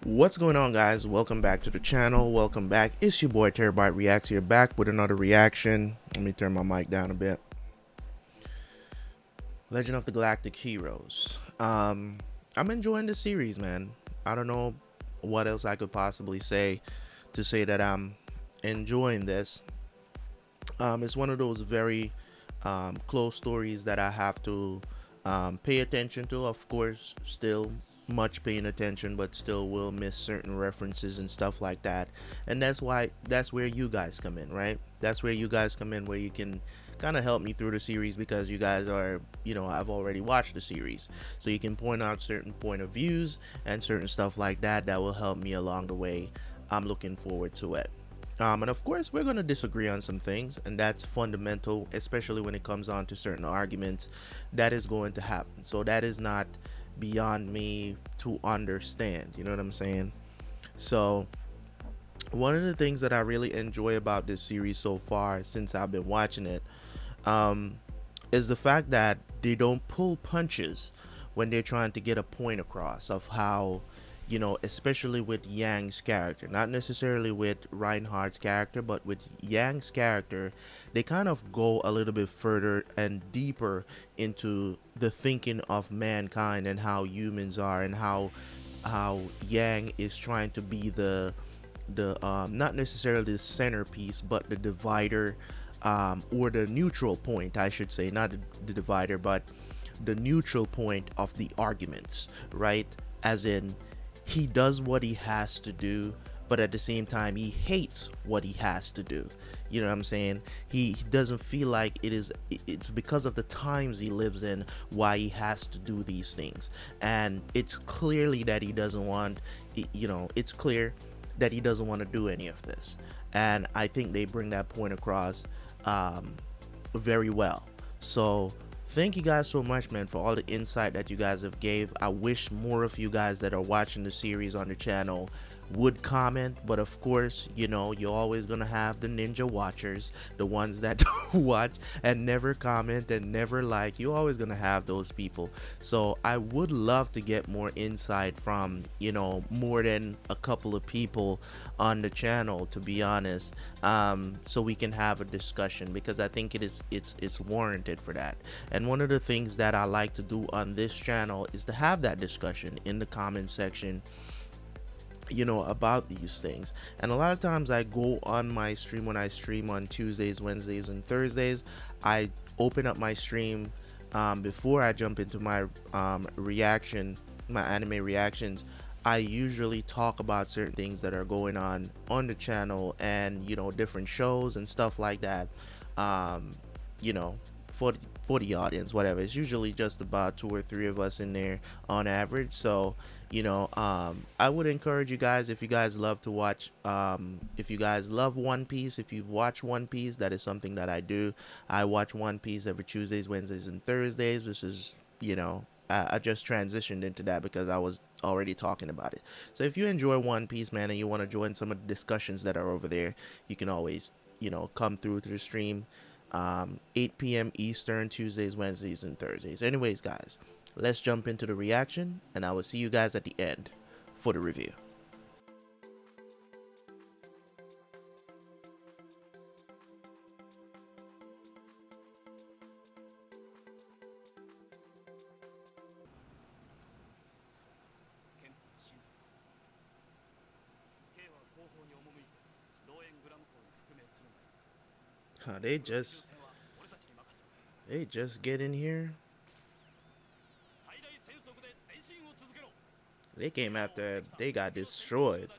What's going on, guys? Welcome back to the channel. Welcome back. It's your boy Terabyt Reacts here, back with another reaction. Let me turn my mic down a bit. Legend of the Galactic Heroes. I'm enjoying the series, man. I don't know what else I could possibly say to say that I'm enjoying this. It's one of those very close stories that I have to pay attention to. Of course, still much paying attention, but still will miss certain references and stuff like that. And that's where you guys come in, right? That's where you guys come in, where you can kind of help me through the series, because you guys are, I've already watched the series, so you can point out certain point of views and certain stuff like that that will help me along the way. I'm looking forward to it. And of course, we're going to disagree on some things, and that's fundamental, especially when it comes on to certain arguments. That is going to happen. So that is not beyond me to understand. You know what I'm saying? So one of the things that I really enjoy about this series so far, since I've been watching it, is the fact that they don't pull punches when they're trying to get a point across of how, especially with Yang's character, not necessarily with Reinhard's character, but with Yang's character, they kind of go a little bit further and deeper into the thinking of mankind and how humans are, and how Yang is trying to be the not necessarily the centerpiece, but the divider, or the neutral point, I should say, not the divider, but the neutral point of the arguments, right? As in, he does what he has to do, but at the same time he hates what he has to do. You know what I'm saying? He doesn't feel like it's because of the times he lives in why he has to do these things. And it's clearly that he doesn't want, it's clear that he doesn't want to do any of this. And I think they bring that point across very well. So thank you guys so much, man, for all the insight that you guys have gave. I wish more of you guys that are watching the series on the channel would comment, but of course, you're always gonna have the ninja watchers, the ones that watch and never comment and never like. You're always gonna have those people. So I would love to get more insight from, more than a couple of people on the channel, to be honest, so we can have a discussion, because I think it's warranted for that. And one of the things that I like to do on this channel is to have that discussion in the comment section, about these things. And a lot of times I go on my stream, when I stream on Tuesdays, Wednesdays, and Thursdays, I open up my stream before I jump into my my anime reactions. I usually talk about certain things that are going on the channel, and different shows and stuff like that, for the audience, whatever. It's usually just about 2 or 3 of us in there on average. So I would encourage you guys, if you guys love to watch, if you guys love One Piece, if you've watched One Piece, that is something that I do. I watch One Piece every Tuesdays, Wednesdays, and Thursdays. This is, I just transitioned into that because I was already talking about it. So if you enjoy One Piece, man, and you want to join some of the discussions that are over there, you can always, come through to the stream, 8 p.m. Eastern, Tuesdays, Wednesdays, and Thursdays. Anyways, guys, let's jump into the reaction, and I will see you guys at the end for the review. Huh, they just get in here. They came after, they got destroyed.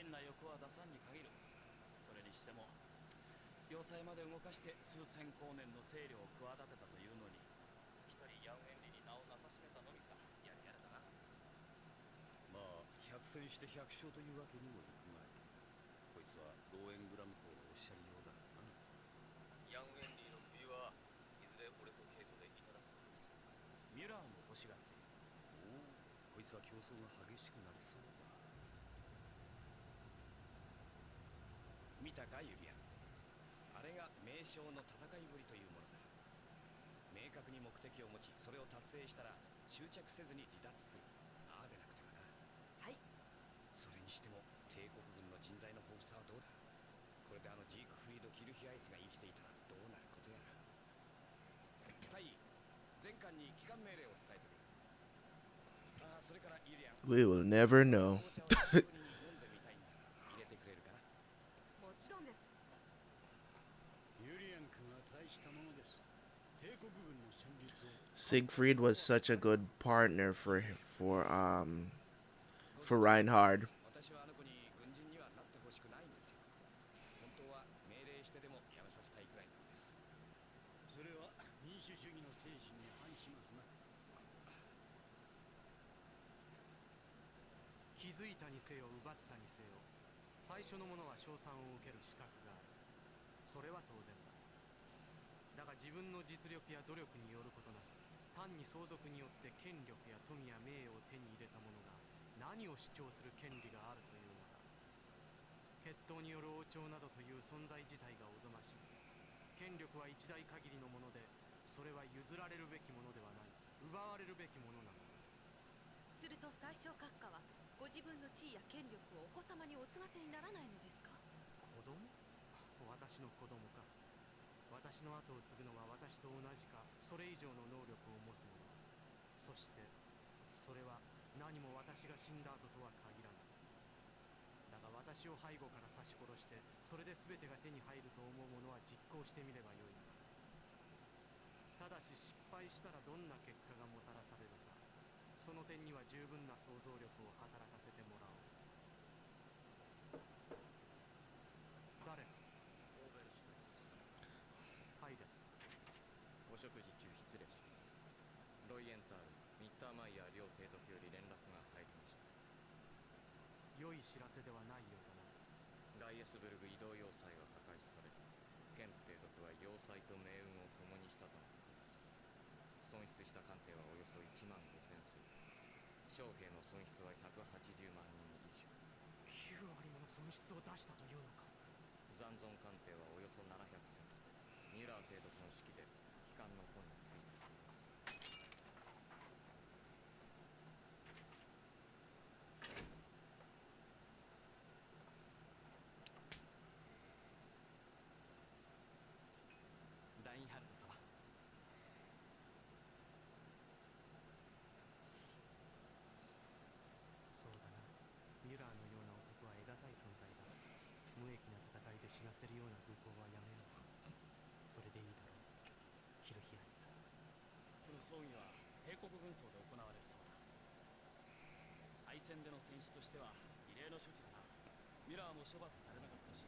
変な欲は出さんに限る。それにしても要塞まで動かして数千光年の勢力を企てたというのに、一人ヤンウェンリに名をなさしめたのみか。やれやれだな。まあ百戦して百勝というわけにもいくまい。こいつはローエングラム公のおっしゃりようだな。ヤンウェンリーの首はいずれ俺とケイトでいただくことにするさ。ミュラーも欲しがっている。おお、こいつは競争が激しくなりそうだ。見たかユリアン。あれが名将の戦いぶりというものだ。明確に目的を持ち、それを達成したら執着せずに離脱する。ああでなくてはな。はい。それにしても帝国軍の人材の豊富さはどうだ。これでジークフリード・キルヒアイスが生きていたらどうなることやら。大尉、全艦に帰還命令を伝えてくれ。ああ、それからユリアン。We will never know. 入れてくれるかな。もちろんです。ユリアン君は大したものです。帝国軍の戦術を。Siegfried was such a good partner for Reinhard. 私はあの子に軍人にはなってほしくないんですよ。本当は命令してでもやめさせたいくらいなんです。それは民主主義の精神に反しますな。気づいたにせよ奪ったにせよ、最初のものは称賛を受ける資格がある。それは当然だ。だが自分の実力や努力によることなく、単に相続によって権力や富や名誉を手に入れた者が何を主張する権利があるというのだ。血統による王朝などという存在自体がおぞましい。権力は一代限りのもので、それは譲られるべきものではない、奪われるべきものなのだ。すると最小閣下はご自分の地位や権力をお子様にお継がせにならないのですか？子供？私の子供か。私の後を継ぐのは私と同じかそれ以上の能力を持つ者。そしてそれは何も私が死んだ後とは限らない。だが私を背後から刺し殺してそれで全てが手に入ると思う者は実行してみればよいのだ。ただし失敗したらどんな結果がもたらされるか、その点には十分な想像力を働かせてもらおう。誰か？はいで。お食事中失礼します。ロイエンタール、ミッターマイヤー両提督より連絡が入りました。良い知らせではないようだな。ガイエスブルグ移動要塞が破壊され、ケンプ提督は要塞と命運を共にしたとのことです。損失した艦艇はおよそ1万5000隻。将兵の損失は180万人以上。9割もの損失を出したというのか。残存艦艇はおよそ700隻。ミュラー提督の指揮で旗艦の途についています。ラインハルト様。そうだな。ミュラーのような男は得難い存在だ。無益な戦いで死なせるような風頭はやめよう。それでいいだろう、キルヒアイス。この葬儀は帝国軍曹で行われるそうだ。敗戦での戦死としては異例の処置だな。ミュラーも処罰されなかったし、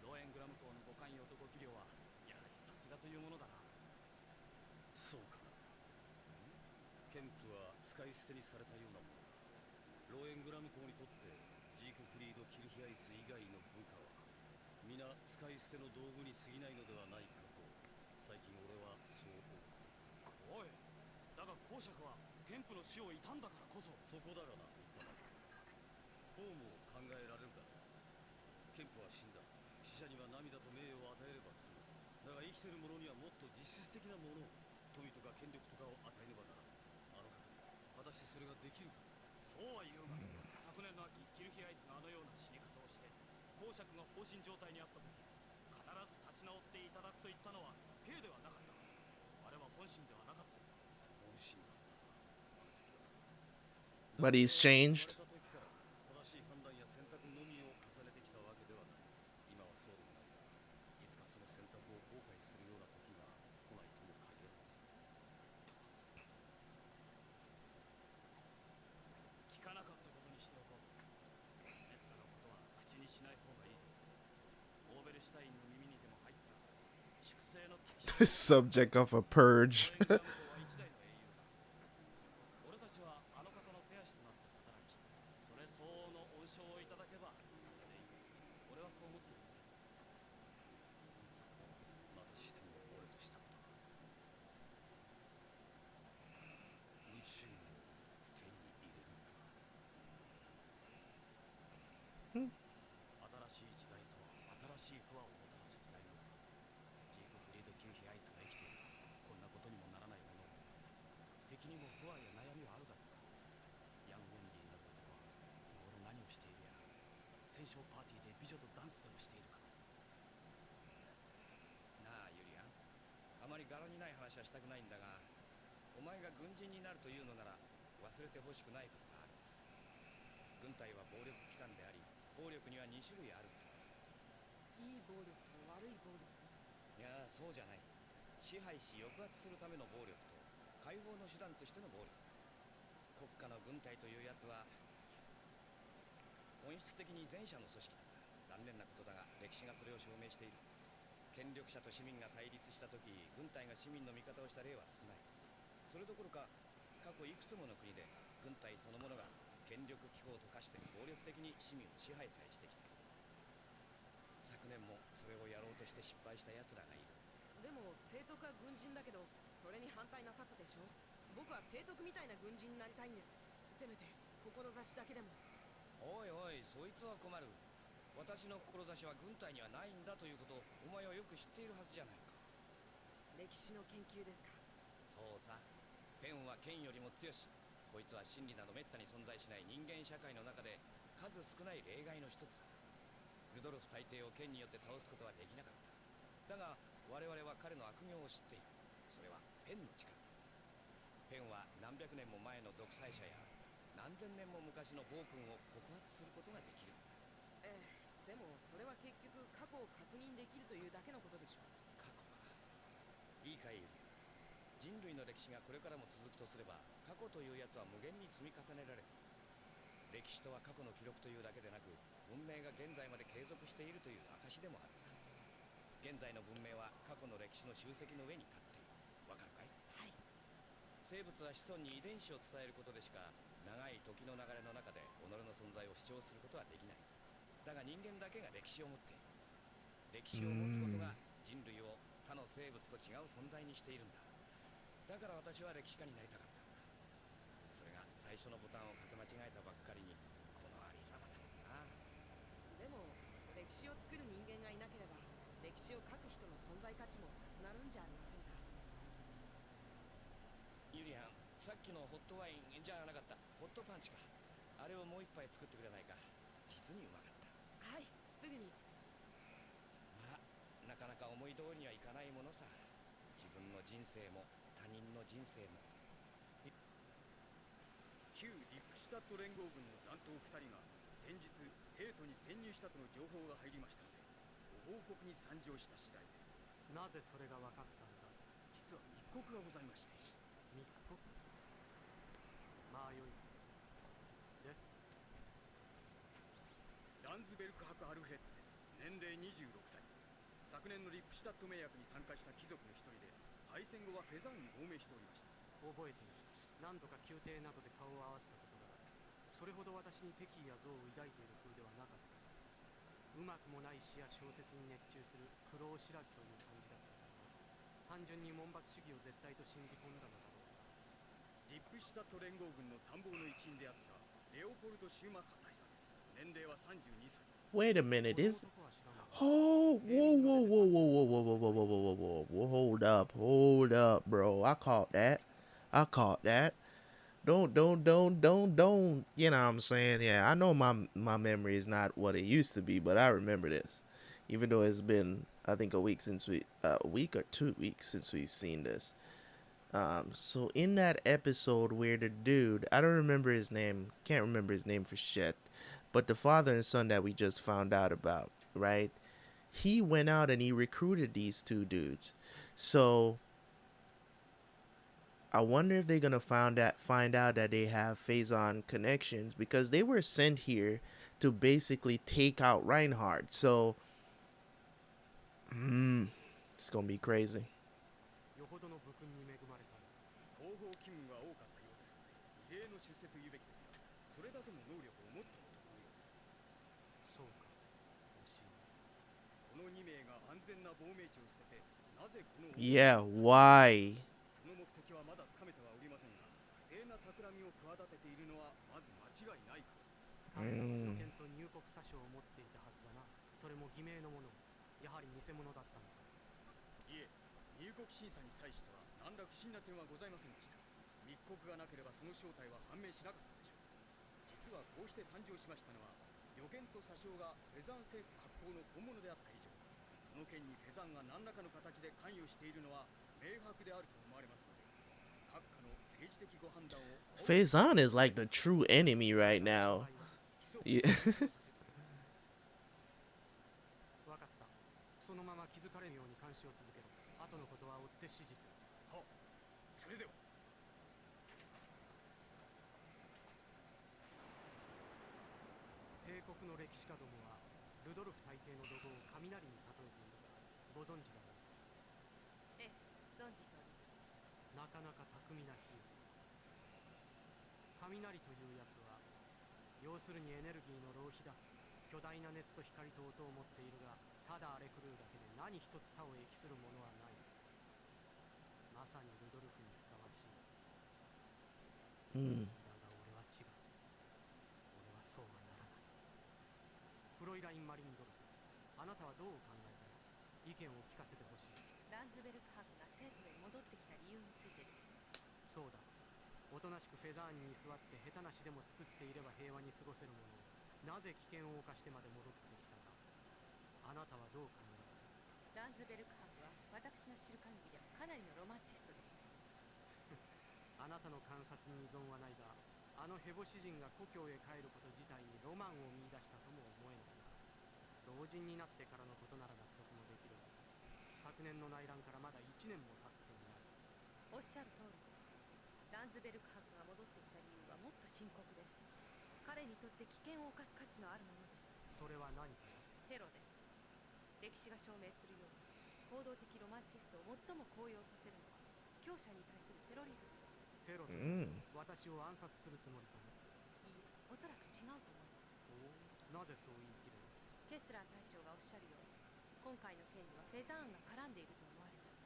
ローエングラム公の五冠男技量はやはりさすがというものだな。そうかな。ケンプは使い捨てにされたようなものだ。ローエングラム公にとってジークフリード・キルヒアイス以外の部下は皆使い捨ての道具に過ぎないのではないかと最近俺はそう思う。おい、だが公爵はケンプの死を悼んだからこそ。そこだがな、言ったまで。こうも考えられるだろう。ケンプは死んだ。死者には涙と名誉を与えれば済む。だが生きている者にはもっと実質的なものを、富とか権力とかを与えねばならない。あの方に果たしてそれができるか。そうは言うが、昨年の秋キルヒアイスがあのような死に方をして公爵が放心状態にあった時、必ず立ち直っていただくと言ったのは兵ではなかったか。あれは本心ではなかった。本心だったさ、あの時は。 But he's changed. 生まれた時から正しい判断や選択のみを重ねてきたわけではない。今はそうでもないが、いつかその選択を後悔するような時が来ないとも限らないさ。聞かなかったことにしておこう。めったなことは口にシュタインの耳にでも入ったら粛清の対象 Subject of a purge. ローエングラム公は一代の英雄だ。俺たちはあの方の手足となって働き、それ相応の恩賞をいただけばそれでいい。俺はそう思ってる。またしても俺としたことか。宇宙を手に入れるか。新しい時代とは新しい不和をもたらす時代なのだ。ジークフリード・キューヒ・アイスが生きている。こんなことにもならないもの。敵にも不安や悩みはあるだろうか。ヤン・ウェンリーなる男は今頃何をしているやら。戦勝パーティーで美女とダンスでもしているか。なあユリアン、あまり柄にない話はしたくないんだが、お前が軍人になるというのなら忘れてほしくないことがある。軍隊は暴力機関であり、暴力には2種類あるってことだ。いい暴力と悪い暴力。いやそうじゃない。支配し抑圧するための暴力と解放の手段としての暴力。国家の軍隊というやつは本質的に前者の組織だ。残念なことだが歴史がそれを証明している。権力者と市民が対立した時、軍隊が市民の味方をした例は少ない。それどころか過去いくつもの国で軍隊そのものが権力機構と化して暴力的に市民を支配さえしてきた。昨年もそれをやろうとして失敗した奴らがいる。でも提督は軍人だけど、それに反対なさったでしょ。僕は提督みたいな軍人になりたいんです。せめて志だけでも。おいおい、そいつは困る。私の志は軍隊にはないんだということをお前はよく知っているはずじゃないか。歴史の研究ですか。そうさ。ペンは剣よりも強し。こいつは真理などめったに存在しない人間社会の中で数少ない例外の一つだ。ルドルフ大帝を剣によって倒すことはできなかった。だが我々は彼の悪行を知っている。それはペンの力。ペンは何百年も前の独裁者や何千年も昔の暴君を告発することができる。ええ、でもそれは結局過去を確認できるというだけのことでしょう。過去か。いいかいユリア。人類の歴史がこれからも続くとすれば、過去というやつは無限に積み重ねられている。歴史とは過去の記録というだけでなく、文明が現在まで継続しているという証でもある。現在の文明は過去の歴史の集積の上に立っている。わかるかい？はい。生物は子孫に遺伝子を伝えることでしか長い時の流れの中で己の存在を主張することはできない。だが人間だけが歴史を持っている。歴史を持つことが人類を他の生物と違う存在にしているんだ。だから私は歴史家になりたかったんだ。それが最初のボタンをかけ間違えたばっかりにこのありさまだな。でも歴史を作る人間がいなければ歴史を書く人の存在価値もなくなるんじゃありませんか。ユリアン、さっきのホットワインじゃなかった、ホットパンチか。あれをもう一杯作ってくれないか。実にうまかった。はい、すぐに。まあなかなか思い通りにはいかないものさ。自分の人生も他人の人生も。旧リップシュタット連合軍の残党2人が先日帝都に潜入したとの情報が入りましたので、ご報告に参上した次第です。なぜそれが分かったんだ。実は密告がございまして。密告。まあよい。で、ランズベルク伯アルフレッドです。年齢26歳。昨年のリップシュタット盟約に参加した貴族の一人で、敗戦後はフェザンに亡命しておりました。覚えている。何度か宮廷などで顔を合わせたことがある。それほど私に敵意や憎悪を抱いている風ではなかった。うまくもない詩や小説に熱中する苦労知らずという感じだった。単純に門閥主義を絶対と信じ込んだのだろう。リップシュタット連合軍の参謀の一員であったレオポルド・シューマッハ大佐です。年齢は32歳。Wait a minute, is oh whoa whoa whoa whoa whoa whoa whoa whoa whoa whoa whoa whoa hold up bro, I caught that. Don't, you know what I'm saying? Yeah, I know my memory is not what it used to be, but I remember this, even though it's been I think a week or 2 weeks since we've seen this. So in that episode where the dude, I don't remember his name, can't remember his name for shit, but the father and son that we just found out about, right? He went out and he recruited these two dudes. So I wonder if they're gonna find out that they have Phazon connections, because they were sent here to basically take out Reinhard. So It's gonna be crazy. よほどの武勲に恵まれた。後方勤務が多かったようですので、異例の出世というべきですが、それだけの能力を持った男のようです。そうか。惜しい。この2名が安全な亡命地を捨てて、なぜこの Yeah, why? その目的はまだつかめてはおりませんが、不正な企みを企てているのはまず間違いないから。彼は予見と入国詐称を持っていたはずだな。それも偽名のもの。やはり偽物だったのか。いえ、入国審査に際しては何ら不審な点はございませんでした。密告がなければその正体は判明しなかったでしょう。実はこうして参上しましたのは、予見と詐称がフェザン政府発行の本物であった以上、この件にフェザンが何らかの形で関与しているのは明白であると思われますので、閣下の政治的ご判断を Faison is like the true enemy right now. Yeah. わかった。そのまま気づかれるように監視を続けろ。後のことは追って指示する。は、それでは。帝国の歴史家どもはルドルフ大帝の怒号を雷に例えているが、ご存知だろう。ええ、存じております。なかなか巧みな比喩。雷というやつは、要するにエネルギーの浪費だ。巨大な熱と光と音を持っているが、ただ荒れ狂うだけで何一つ他を益するものはない。まさにルドルフにふさわしい。だが俺は違う。俺はそうはならない。フロイライン・マリンドルフ、あなたはどう考えたの？意見を聞かせてほしい。ランズベルク伯が帝都へ戻ってきた理由についてですね。そうだ。おとなしくフェザーニに座って下手なしでも作っていれば平和に過ごせるものを、なぜ危険を冒してまで戻ってきたか。あなたはどう考えランズベルク伯は私の知る限りではかなりのロマンチストでした。た？あなたの観察に依存はないが、あのヘボ詩人が故郷へ帰ること自体にロマンを見出したとも思えないな。老人になってからのことなら納得もできるが、昨年の内乱からまだ1年も経っていない。おっしゃる通りです。ランズベルク伯が戻ってきた理由はもっと深刻で、彼にとって危険を冒す価値のあるものでしょう。それは何か？テロです。歴史が証明するように、行動的ロマンチストを最も高揚させるのは強者に対するテロリズムです。テロと私を暗殺するつもりかね？いいえ、おそらく違うと思います。なぜそう言い切れる？ケスラー大将がおっしゃるように、今回の件にはフェザーンが絡んでいると思われます。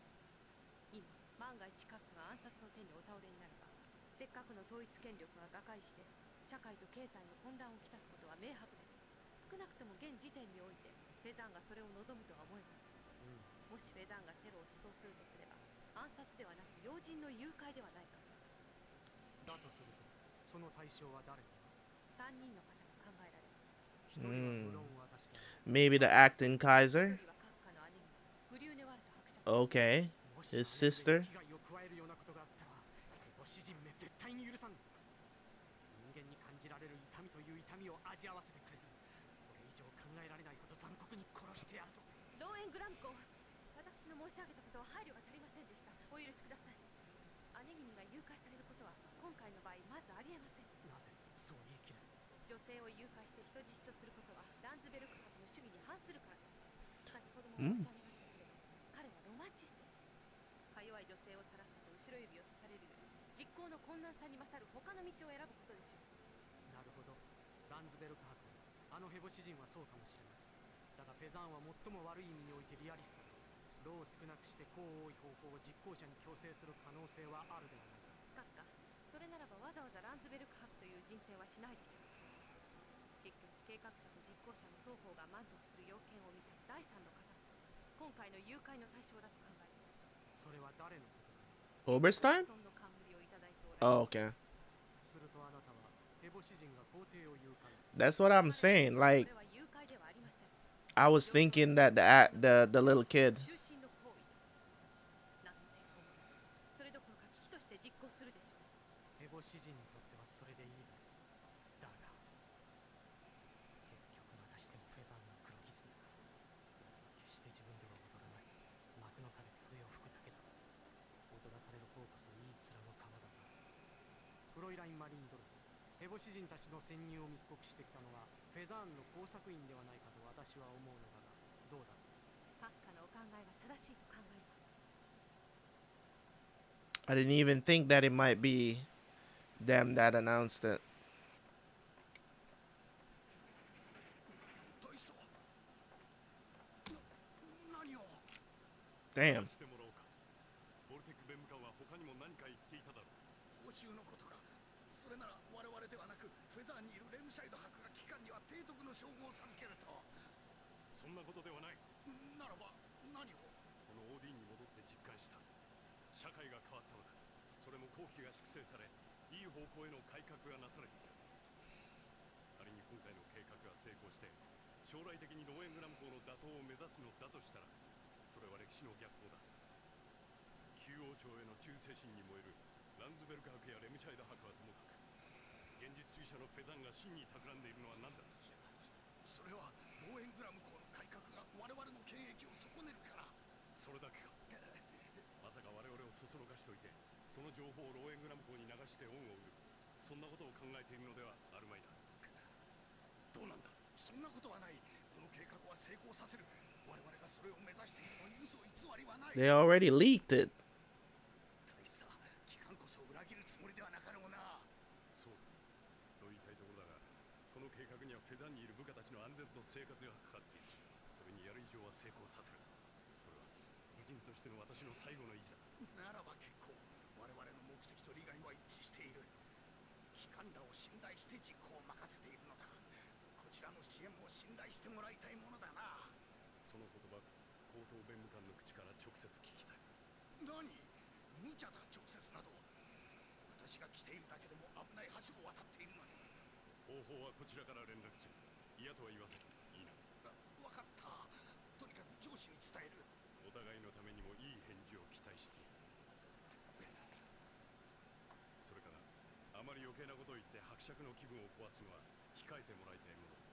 今、万が一閣下が暗殺の手にお倒れになれば、せっかくの統一権力が瓦解して、社会と経済の混乱をきたすことは明白です。少なくとも現時点において、フェザーンがそれを望むとは思えません。もしフェザーンがテロを思想するとすれば、暗殺ではなく要人の誘拐ではないかと。だとすると、その対象は誰か？3人の方が考えられます。一人は無論私だ。Maybe the acting Kaiser. 一人は閣下の姉にグリューネワルト伯爵。Okay. His sister. 危害を加えるようなことがあったら、ご主人め絶対に許さん。人間に感じられる痛みという痛みを味わわせてくれる。これ以上考えられないほど残酷に殺してやるぞ。ローエングラム公、私の申し上げたことは配慮が足りませんでした。お許しください。姉君が誘拐されることは今回の場合まずありえません。なぜそう言い切れる？女性を誘拐して人質とすることはランズベルク伯の主義に反するからです。先ほども申し上げましたけれど、彼はロマンチストです。か弱い女性をさらったと後ろ指を刺されるより、実行の困難さに勝る他の道を選ぶことでしょう。なるほど。ランズベルク伯、あのヘボ詩人はそうかもしれない。だがフェザーンは最も悪い意味においてリアリスト。労を少なくして功を多い方法を実行者に強制する可能性はあるではないか。閣下、それならばわざわざランズベルク伯という人選はしないでしょう。結局、計画者と実行者の双方が満足する要件を満たす第三の方こそ、今回の誘拐の対象だと考えます。それは誰のことか？ Oberstein? その冠をいただいておられ Oh, okay. するとあなたはヘボ詩人が皇帝を誘拐する。 That's what I'm saying. Like, これは誘拐ではありません。 I was thinking that the little kid. 中心の行為です。何の抵抗もなく、それどころか危機として実行するでしょう。ヘボ詩人にとってはそれでいいだろう。だが結局またしてもフェザーの黒狐だ。奴は決して自分では踊らない。幕の陰で笛を吹くだけだ。踊らされる方こそいい面の皮だな。フロイライン・マリンドルフ、ヘボ詩人たちの潜入を密告してきたのはフェザーンの工作員ではないかと私は思うのだが、どうだ？閣下のお考えが正しいと考えます。 I didn't even think that it might be them that announced it. 大将何を Damn. してもらおうか。ボルテック弁務官は他にも何か言っていただろう。報酬のことか。それなら我々ではなくフェザーにいるレムシャイド伯が機関には提督の称号を授けると。そんなことではない。ならば何を。このオーディンに戻って実感した。社会が変わったのだ。それも後期が粛清され、いい方向への改革がなされている。仮に今回の計画が成功して将来的にローエングラム港の打倒を目指すのだとしたら、それは歴史の逆行だ。旧王朝への忠誠心に燃えるランズベルク伯やレムシャイド伯はともかく、現実主義者のフェザンが真に企んでいるのは何だ。それはローエングラム港の改革が我々の権益を損ねるから。それだけか。まさか我々をそそのかしといて、その情報をローエングラム港に流して恩を売る、そんなことを考えているのではあるまいな。どうなんだ。そんなことはない。この計画は成功させる。我々がそれを目指しているのに嘘偽りはない。 They already leaked it. 大佐、機関こそ裏切るつもりではなかろうな。そうと言いたいところだが、この計画にはフェザンにいる部下たちの安全と生活がかかっている。それにやる以上は成功させる。それは武人としての私の最後の意地だ。ならば結構。我々の目的と利害は一致している。機関らを信頼して実行を任せているのだ。こちらの支援も信頼してもらいたいものだな。その言葉、高等弁務官の口から直接聞きたい。何？無茶だ、直接など。私が来ているだけでも危ない橋を渡っているのに。方法はこちらから連絡する。嫌とは言わせん。いいな。わかった。とにかく上司に伝える。お互いのためにもいい返事を期待している。それから、あまり余計なことを言って伯爵の気分を壊すのは控えてもらいたいものだ。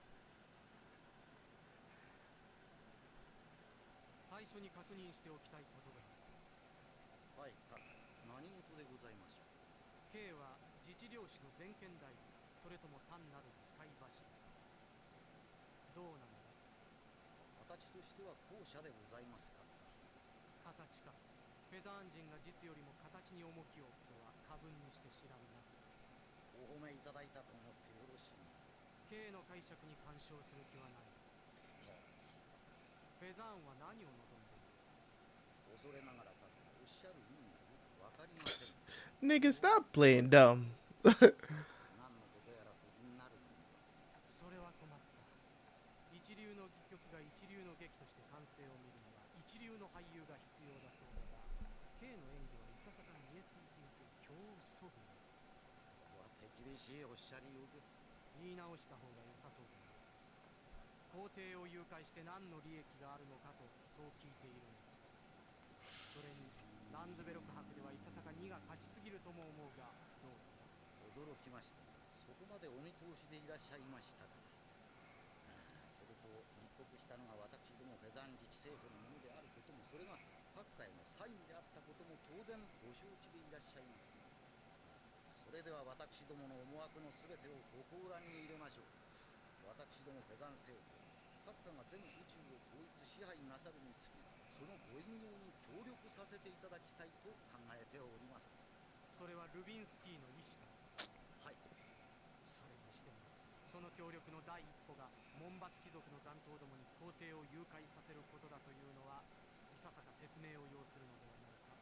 最初に確認しておきたいことがある。はい、何事でございましょう。 K は自治領主の全権代理、それとも単なる使い柱。どうなのだ。形としては後者でございますか。形か。フェザーン人が実よりも形に重きを置くとは過分にして知らんな。お褒めいただいたと思ってよろしい。 K の解釈に干渉する気はない。フェザーンは何を望んでいる。恐れながらおっしゃる意味がよくわかりません。Nigga, stop playing dumb. 何のことやら不義になるのに。それは困った。一流の戯曲が一流の劇として完成を見るには一流の俳優が必要だそうだが、 K の演技はいささか見えすぎていて競争部。そこは手厳しいおっしゃりようで。言い直した方が良さそうだな。皇帝を誘拐して何の利益があるのかとそう聞いているのだ。それにランズベルク伯ではいささか2が勝ちすぎるとも思うが、どうだ。驚きました。そこまでお見通しでいらっしゃいましたか。それと密告したのが私どもフェザン自治政府のものであることも、それが各界のサインであったことも当然ご承知でいらっしゃいますね。それでは私どもの思惑のすべてをご考覧に入れましょう。私どもフェザン政府、各家が全宇宙を統一支配なさるにつき、そのご引用に協力させていただきたいと考えております。それはルビンスキーの意思か。はい。それにしてもその協力の第一歩が門閥貴族の残党どもに皇帝を誘拐させることだというのはいささか説明を要するのではないか。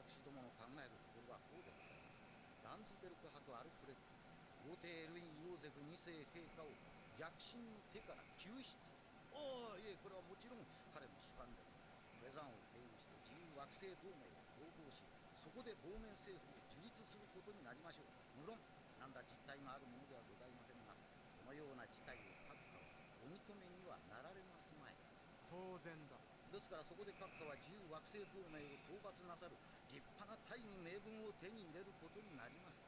私どもの考えるところはこうでございます。ランズベルク伯アルフレッド、皇帝ルイン・ヨーゼフ2世陛下を逆侵の手から救出。いえ、これはもちろん彼の主観です。フェザンを経由して自由惑星同盟を統合し、そこで亡命政府を樹立することになりましょう。無論何ら実態があるものではございませんが、このような事態を各家はお認めにはなられますまい。当然だ。ですからそこで各家は自由惑星同盟を討伐なさる立派な大義名分を手に入れることになります。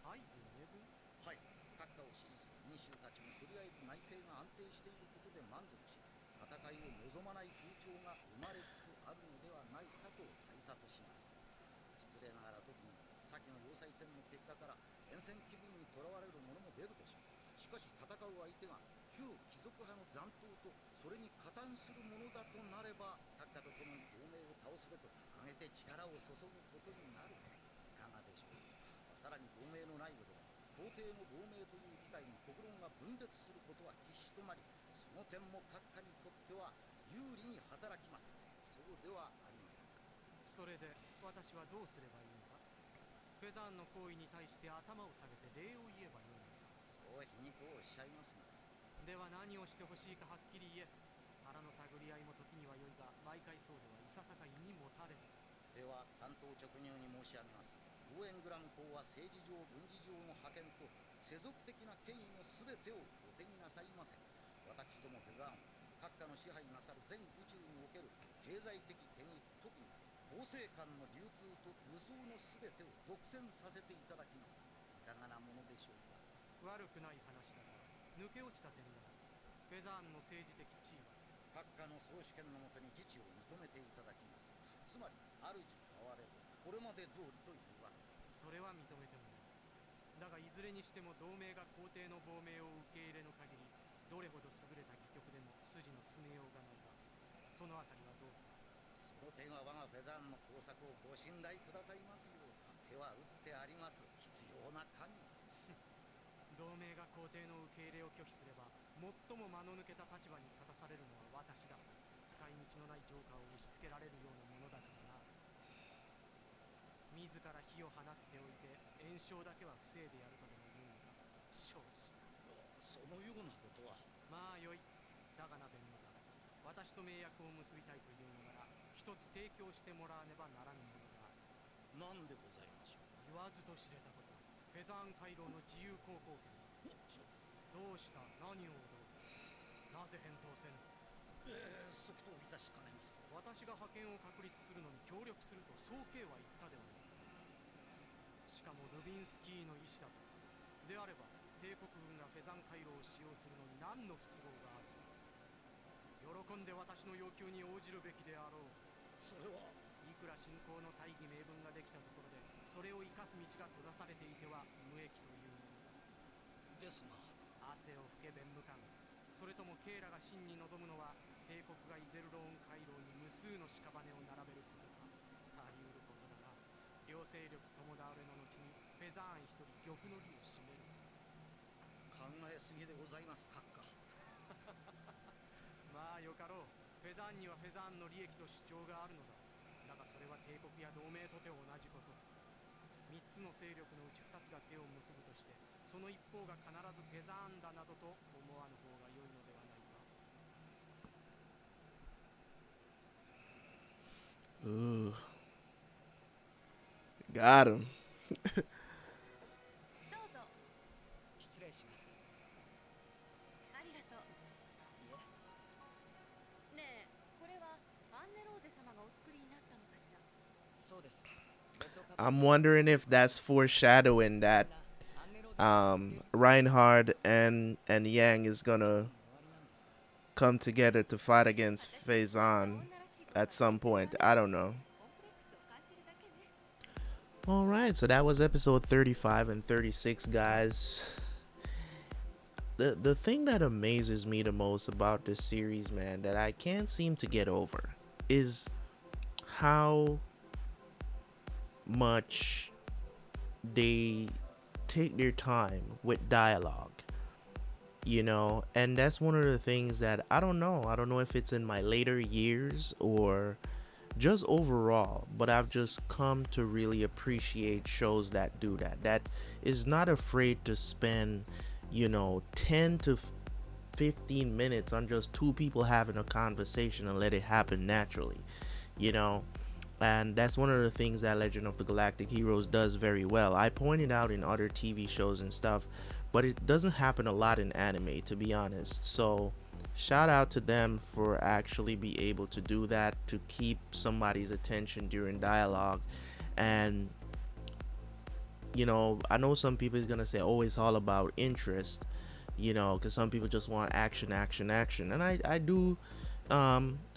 大義名分。はい。各家を支持する民衆たちもとりあえず内政が安定していることで満足し、戦いを望まない風潮が生まれつつあるのではないかと拝察します。失礼ながら特に先の要塞戦の結果から厭戦気分にとらわれる者も出るでしょう。しかし戦う相手が旧旧貴族派の残党とそれに加担するものだとなれば、閣下と共に同盟を倒すべく挙げて力を注ぐことになる。いかがでしょう。さらに同盟の内部では皇帝の同盟という機会に国論が分裂することは必至となり、その点も閣下にとっては有利に働きます。そうではありませんか。それで私はどうすればいいのか。フェザーンの行為に対して頭を下げて礼を言えばよいのか。そう皮肉をおっしゃいますね。では何をしてほしいかはっきり言え。腹の探り合いも時には良いが、毎回そうではいささか意にもたれぬ。では単刀直入に申し上げます。応援グラン公は政治上軍事上の覇権と世俗的な権威の全てをお手になさいませ。私どもフェザーン、閣下の支配なさる全宇宙における経済的権益、特に法制間の流通と輸送の全てを独占させていただきます。いかがなものでしょうか。悪くない話だが、抜け落ちた点だ。フェザーンの政治的地位は閣下の総主権のもとに自治を認めていただきます。つまり主変わればこれまで通りというわけ。それは認めてもいい。だがいずれにしても同盟が皇帝の亡命を受け入れぬ限り、どれほど優れた戯曲でも筋の進めようがないが、そのあたりはどうか。その点は我がフェザーンの工作をご信頼くださいますよう、手は打ってあります。必要な限り。同盟が皇帝の受け入れを拒否すれば、最も間の抜けた立場に立たされるのは私だ。使い道のないジョーカーを押し付けられるようなものだからな。自ら火を放っておいて炎症だけは防いでやるとでも言うのか。少子。そのようなことは。まあよい。だがな弁護だ。私と盟約を結びたいというのなら、一つ提供してもらわねばならぬものがある。何でございましょう。言わずと知れたこと。フェザーン回廊の自由航行権。どうした。何を驚く。なぜ返答せぬ。即答いたしかねます。私が覇権を確立するのに協力すると総計は言ったではないか。しかもルビンスキーの意思だと。であれば帝国軍がフェザン回廊を使用するのに何の不都合がある。喜んで私の要求に応じるべきであろう。それはいくら信仰の大義名分ができたところで、それを生かす道が閉ざされていては無益というものだ。ですが、汗を拭け弁務官。それともケイラが真に望むのは、帝国がイゼルローン回廊に無数の屍を並べることか。あり得ることだな。両勢力共倒れの後にフェザーン一人漁夫の利を占める。考えすぎでございます閣下。まあよかろう。フェザーンにはフェザーンの利益と主張があるのだ。だがそれは帝国や同盟とて同じこと。3つの勢力のうち2つが手を結ぶとして、その一方が必ずフェザーンだなどと思わぬ方が良いのではないか。Ooh. Got him. どうぞ。失礼します。ありがとう。ねえ、これはアンネローゼ様がお作りになったのかしら。そうです。 I'm wondering if that's foreshadowing that Reinhard and Yang is gonna come together to fight against Faison at some point. I don't know. Alright, so that was episode 35 and 36, guys. The thing that amazes me the most about this series, man, that I can't seem to get over is how much they take their time with dialogue, you know, and that's one of the things that I don't know if it's in my later years or just overall, but I've just come to really appreciate shows that do that is not afraid to spend, you know, 10 to 15 minutes on just two people having a conversation and let it happen naturally, you know. And that's one of the things that Legend of the Galactic Heroes does very well. I pointed out in other TV shows and stuff, but it doesn't happen a lot in anime, to be honest. So shout out to them for actually be able to do that, to keep somebody's attention during dialogue. And, you know, I know some people is going to say, oh, it's all about interest, you know, because some people just want action. And I do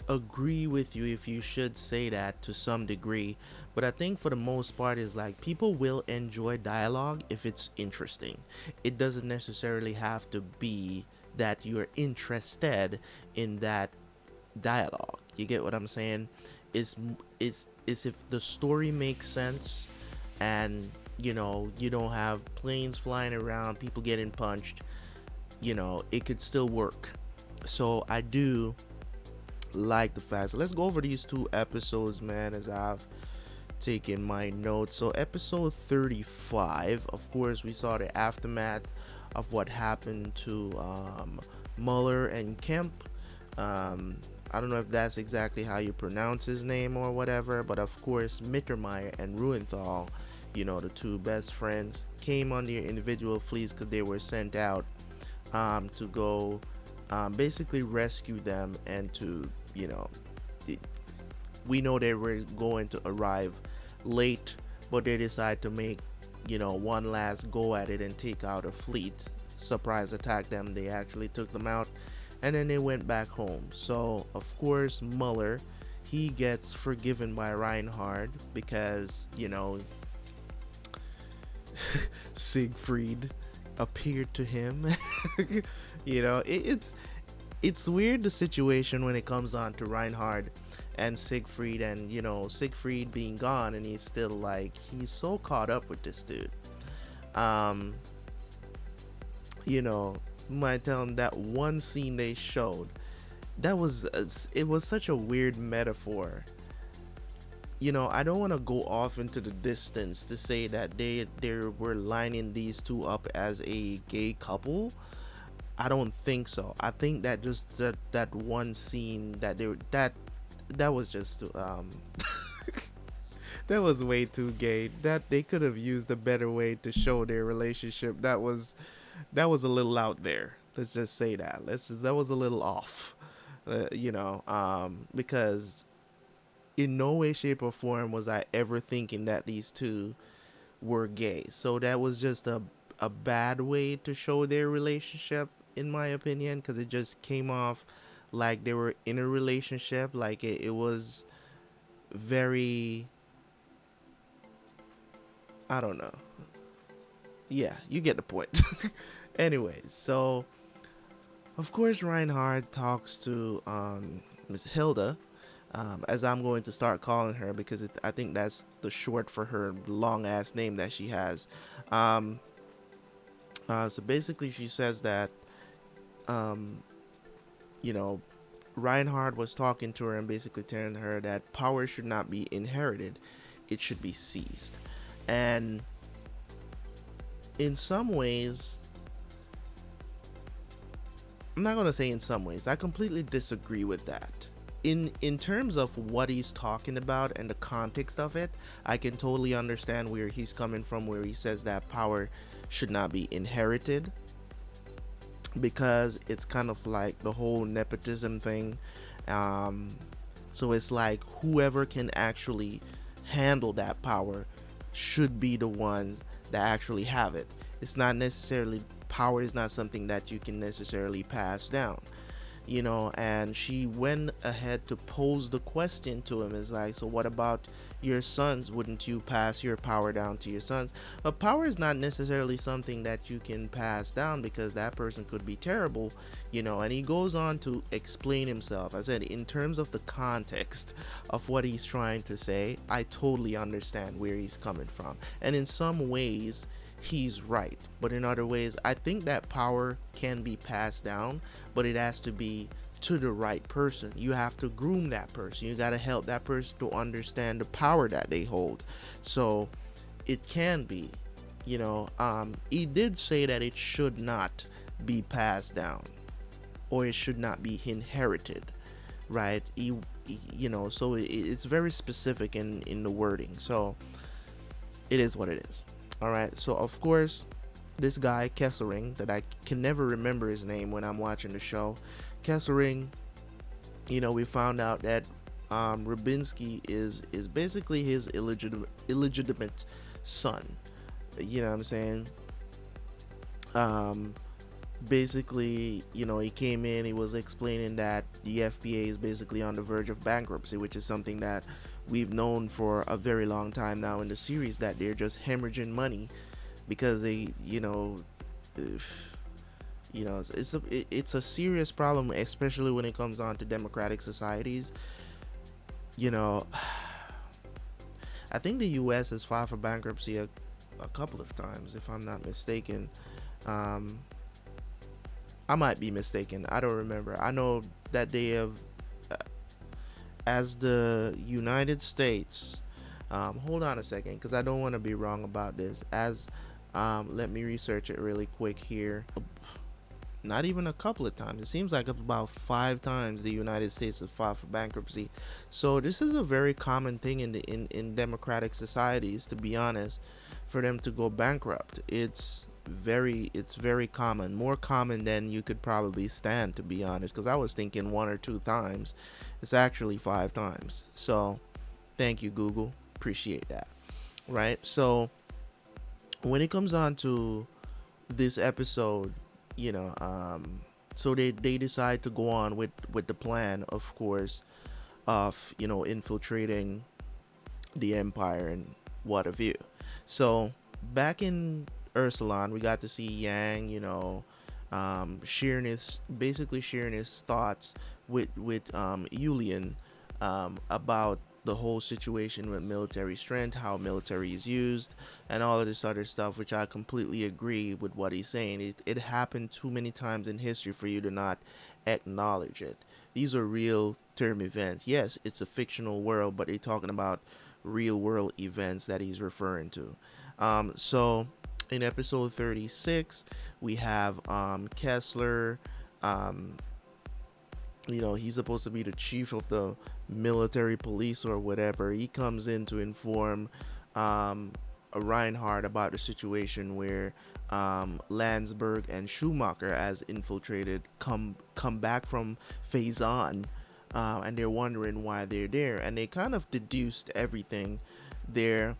agree with you if you should say that to some degree, but I think for the most part is like people will enjoy dialogue if it's interesting. It doesn't necessarily have to be that you're interested in that dialogue. You get what I'm saying? Is if the story makes sense, and you know, you don't have planes flying around, people getting punched, you know, it could still work. So I do like the fact. So let's go over these 2 episodes, man, as I've taken my notes. So episode 35, of course, we saw the aftermath of what happened to Muller and Kemp. I don't know if that's exactly how you pronounce his name or whatever, but of course Mittermeyer and Reuenthal, you know, the 2 best friends, came on their individual fleets because they were sent out to go basically rescue them, and to, you know, we know they were going to arrive late, but they decided to make, you know, one last go at it and take out a fleet, surprise attack them. They actually took them out, and then they went back home. So of course Muller, he gets forgiven by Reinhard because, you know, Siegfried appeared to him. You know, it's weird, the situation when it comes on to Reinhard and Siegfried, and you know, Siegfried being gone, and he's still like, he's so caught up with this dude. You know, might tell him that one scene they showed, that was it was such a weird metaphor. You know, I don't want to go off into the distance to say that they were lining these 2 up as a gay couple. I don't think so. I think that just that one scene that they were, that was just that was way too gay. That they could have used a better way to show their relationship. That was a little out there. Let's just say that. That was a little off. You know, because in no way, shape, or form was I ever thinking that these 2 were gay. So that was just a bad way to show their relationship, in my opinion, because it just came off like they were in a relationship. Like it was very, I don't know. Yeah, you get the point. Anyways, so of course Reinhard talks to Miss Hilda, as I'm going to start calling her, because I think that's the short for her long ass name that she has. So basically she says that you know, Reinhard was talking to her and basically telling her that power should not be inherited, it should be seized. And in some ways, I'm not going to say in some ways, I completely disagree with that. In terms of what he's talking about and the context of it, I can totally understand where he's coming from, where he says that power should not be inherited, because it's kind of like the whole nepotism thing. So it's like whoever can actually handle that power should be the ones that actually have it. It's not necessarily, power is not something that you can necessarily pass down, you know. And she went ahead to pose the question to him, is like, so what about your sons? Wouldn't you pass your power down to your sons? But power is not necessarily something that you can pass down, because that person could be terrible, you know. And he goes on to explain himself. I said, in terms of the context of what he's trying to say, I totally understand where he's coming from, and in some ways he's right, but in other ways I think that power can be passed down, but it has to be to the right person. You have to groom that person. You got to help that person to understand the power that they hold. So it can be, you know, he did say that it should not be passed down, or it should not be inherited, right? You know, so it's very specific in the wording. So it is what it is. All right, so of course this guy Kessler, that I can never remember his name when I'm watching the show, Kessler, you know, we found out that Rubinsky is basically his illegitimate son, you know what I'm saying. Basically, you know, he came in, he was explaining that the FBA is basically on the verge of bankruptcy, which is something that we've known for a very long time now in the series, that they're just hemorrhaging money because they, you know, You know, it's a serious problem, especially when it comes on to democratic societies. You know, I think the U.S. has filed for bankruptcy a couple of times, if I'm not mistaken. Um, I might be mistaken. I don't remember. I know that they have, uh, as the United States. Hold on a second, because I don't want to be wrong about this. Let me research it really quick here. Not even a couple of times. It seems like about 5 times the United States has filed for bankruptcy. So this is a very common thing in democratic societies, to be honest, for them to go bankrupt. It's very common, more common than you could probably stand, to be honest. Because I was thinking 1 or 2 times. It's actually 5 times. So thank you, Google. Appreciate that. Right. So when it comes on to this episode, you know, so they decide to go on with the plan, of course, of, you know, infiltrating the empire and what have you. So back in Iserlohn, we got to see Yang, you know, basically sharing his thoughts with Julian, about the whole situation with military strength, how military is used, and all of this other stuff, which I completely agree with what he's saying. It happened too many times in history for you to not acknowledge it. These are real term events. Yes, it's a fictional world, but they're talking about real world events that he's referring to. So in episode 36, we have Kessler. You know, he's supposed to be the chief of the military police or whatever. He comes in to inform Reinhard about the situation where Landsberg and Schumacher, as infiltrated, come back from Faison, and they're wondering why they're there, and they kind of deduced everything there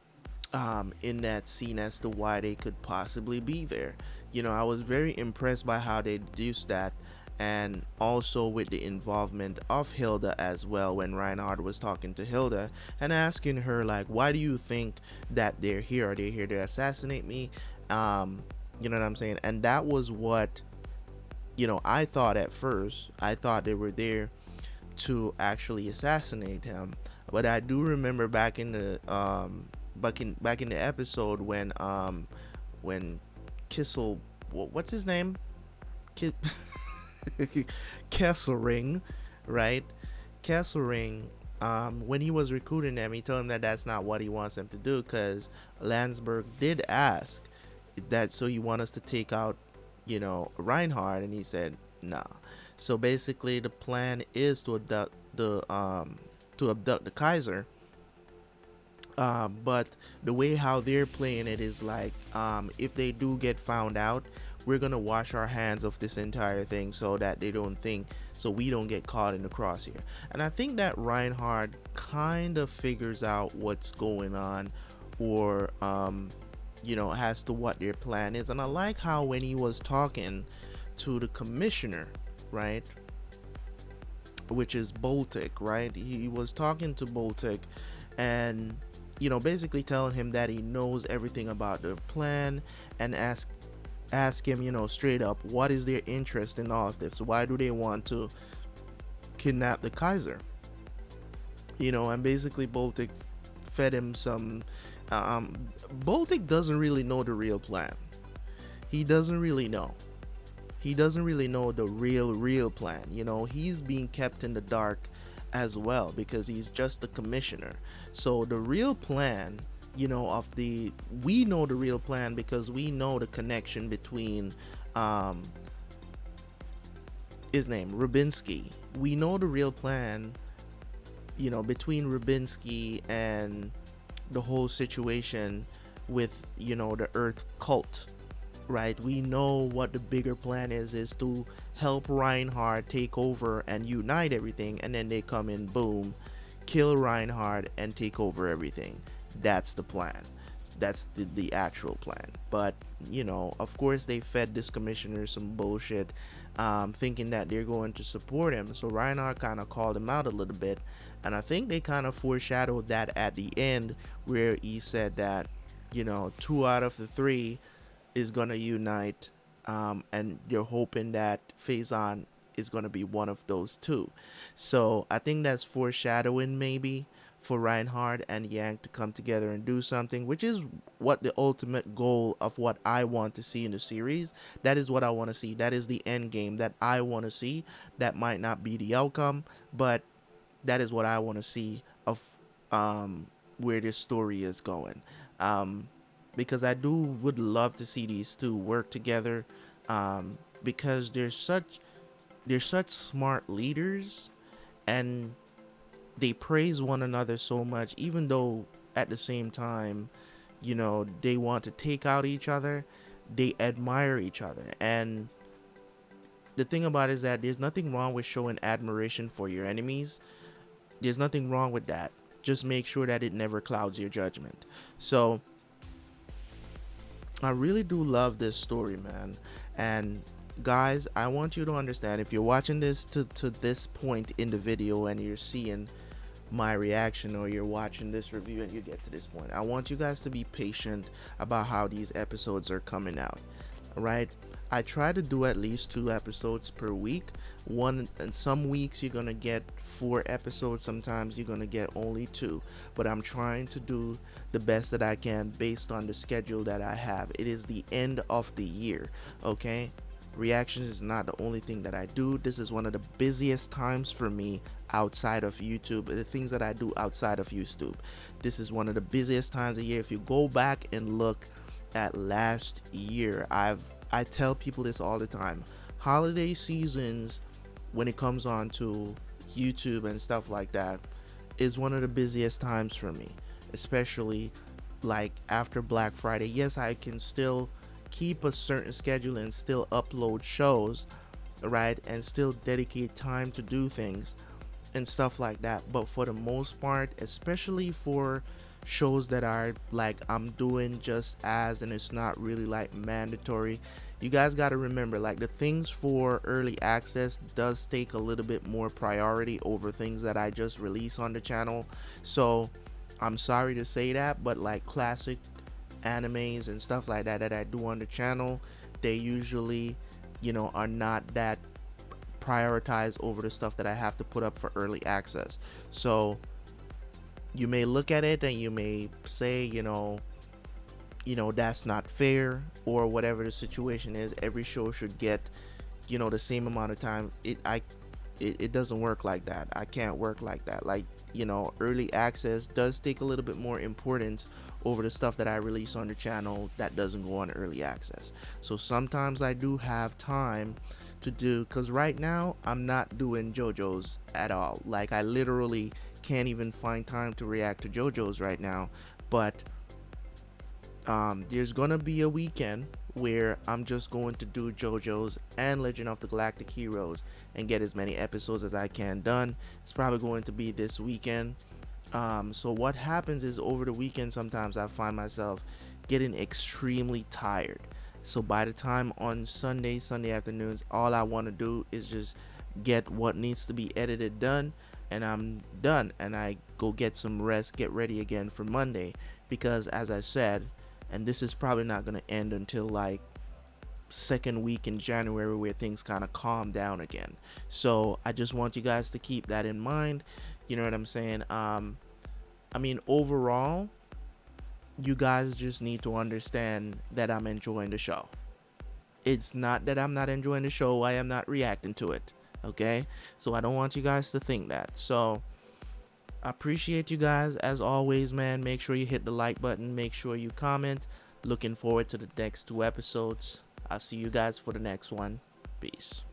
in that scene as to why they could possibly be there. You know, I was very impressed by how they deduced that, and also with the involvement of Hilda as well, when Reinhard was talking to Hilda and asking her, like, why do you think that they're here? Are they here to assassinate me? You know what I'm saying? And that was what, you know, I thought at first. I thought they were there to actually assassinate him. But I do remember back in the episode when Kissel, what's his name? Kesselring, right? Kesselring, when he was recruiting them, he told him that that's not what he wants them to do, because Landsberg did ask that, so you want us to take out, you know, Reinhard, and he said nah. So basically the plan is to abduct the Kaiser. But the way how they're playing it is like, if they do get found out, we're gonna wash our hands of this entire thing, so that they don't think, so we don't get caught in the crosshair. And I think that Reinhard kind of figures out what's going on, or you know, as to what their plan is. And I like how when he was talking to the commissioner, right, which is Baltic, right, he was talking to Baltic, and, you know, basically telling him that he knows everything about their plan, and ask him, you know, straight up, what is their interest in all of this? Why do they want to kidnap the Kaiser? You know, and basically Baltic fed him some. Baltic doesn't really know the real plan. He doesn't really know. He doesn't really know the real plan. You know, he's being kept in the dark as well, because he's just the commissioner. So the real plan, you know, we know the real plan because we know the connection between his name, Rubinsky. We know the real plan, you know, between Rubinsky and the whole situation with, you know, the Earth cult, right? We know what the bigger plan is to help Reinhard take over and unite everything, and then they come in, boom, kill Reinhard and take over everything. That's the plan. That's the actual plan. But, you know, of course they fed this commissioner some bullshit, thinking that they're going to support him. So Reinhard kind of called him out a little bit, and I think they kind of foreshadowed that at the end, where he said that, you know, 2 out of the 3 is gonna unite and you're hoping that Faison is going to be one of those two. So I think that's foreshadowing maybe for Reinhard and Yang to come together and do something, which is what the ultimate goal of what I want to see in the series. That is what I want to see. That is the end game that I want to see. That might not be the outcome, but that is what I want to see of where this story is going. Because I would love to see these two work together, because they're such smart leaders, and they praise one another so much, even though at the same time, they want to take out each other. They admire each other. And the thing about it is that there's nothing wrong with showing admiration for your enemies. There's nothing wrong with that. Just make sure that it never clouds your judgment. So I really do love this story, man. And guys, I want you to understand, if you're watching this to this point in the video and you're seeing my reaction, or you're watching this review and you get to this point, I want you guys to be patient about how these episodes are coming out. All right, I try to do at least 2 episodes per week. And some weeks you're gonna get 4 episodes, sometimes you're gonna get only 2, but I'm trying to do the best that I can based on the schedule that I have. It is the end of the year, okay? Reactions is not the only thing that I do. This is one of the busiest times for me outside of YouTube. The things that I do outside of YouTube, this is one of the busiest times of year. If you go back and look at last year, I tell people this all the time. Holiday seasons, when it comes on to YouTube and stuff like that, is one of the busiest times for me, especially like after Black Friday. Yes, I can still keep a certain schedule and still upload shows, right, and still dedicate time to do things and stuff like that, but for the most part, especially for shows that are like I'm doing just as, and it's not really like mandatory, you guys got to remember, like, the things for early access does take a little bit more priority over things that I just release on the channel. So I'm sorry to say that, but like classic animes and stuff like that that I do on the channel, they usually, are not that prioritized over the stuff that I have to put up for early access. So you may look at it and you may say, that's not fair, or whatever the situation is. Every show should get, the same amount of time. It doesn't work like that. I can't work like that. Like, early access does take a little bit more importance over the stuff that I release on the channel that doesn't go on early access. So sometimes I do have time to do, because right now I'm not doing JoJo's at all. Like, I literally can't even find time to react to JoJo's right now. But there's gonna be a weekend where I'm just going to do JoJo's and Legend of the Galactic Heroes and get as many episodes as I can done. It's probably going to be this weekend. So what happens is, over the weekend sometimes I find myself getting extremely tired. So by the time on Sunday afternoons, all I want to do is just get what needs to be edited done, and I'm done, and I go get some rest, get ready again for Monday. Because as I said, and this is probably not going to end until like second week in January, where things kind of calm down again. So I just want you guys to keep that in mind. You know what I'm saying? I mean, overall, you guys just need to understand that I'm enjoying the show. It's not that I'm not enjoying the show, I am not reacting to it. Okay? So I don't want you guys to think that. So I appreciate you guys as always, man. Make sure you hit the like button, make sure you comment. Looking forward to the next 2 episodes. I'll see you guys for the next one. Peace.